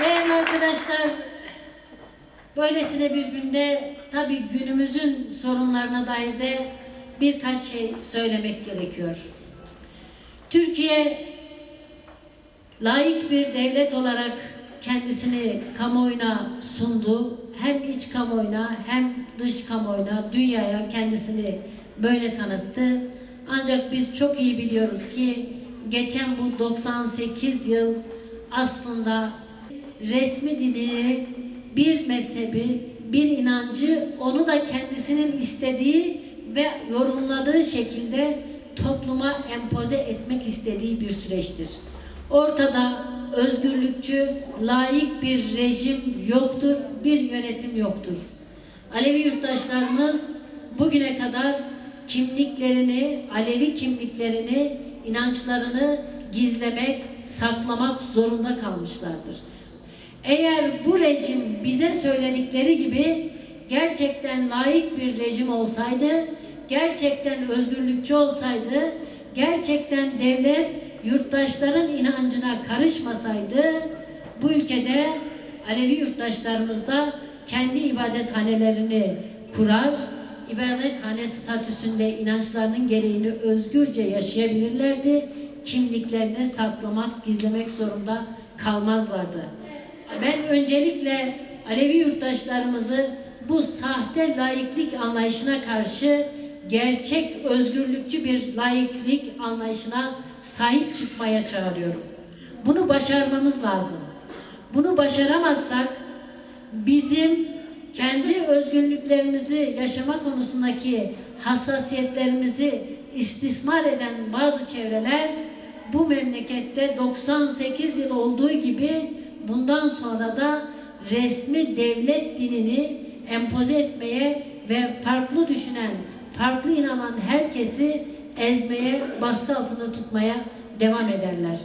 Değerli arkadaşlar, böylesine bir günde tabii günümüzün sorunlarına dair de birkaç şey söylemek gerekiyor. Türkiye layık bir devlet olarak kendisini kamuoyuna sundu. Hem iç kamuoyuna hem dış kamuoyuna, dünyaya kendisini böyle tanıttı. Ancak biz çok iyi biliyoruz ki geçen bu 98 yıl aslında resmi dini, bir mezhebi, bir inancı onu da kendisinin istediği ve yorumladığı şekilde topluma empoze etmek istediği bir süreçtir. Ortada özgürlükçü, layık bir rejim yoktur, bir yönetim yoktur. Alevi yurttaşlarımız bugüne kadar kimliklerini, Alevi kimliklerini, inançlarını gizlemek, saklamak zorunda kalmışlardır. Eğer bu rejim bize söyledikleri gibi gerçekten layık bir rejim olsaydı, gerçekten özgürlükçü olsaydı, gerçekten devlet yurttaşların inancına karışmasaydı, bu ülkede Alevi yurttaşlarımız da kendi ibadethanelerini kurar, ibadethane statüsünde inançlarının gereğini özgürce yaşayabilirlerdi, kimliklerini saklamak, gizlemek zorunda kalmazlardı. Ben öncelikle Alevi yurttaşlarımızı bu sahte laiklik anlayışına karşı gerçek özgürlükçü bir laiklik anlayışına sahip çıkmaya çağırıyorum. Bunu başarmamız lazım. Bunu başaramazsak bizim kendi özgürlüklerimizi yaşama konusundaki hassasiyetlerimizi istismar eden bazı çevreler bu memlekette 98 yıl olduğu gibi bundan sonra da resmi devlet dinini empoze etmeye ve farklı düşünen, farklı inanan herkesi ezmeye, baskı altında tutmaya devam ederler.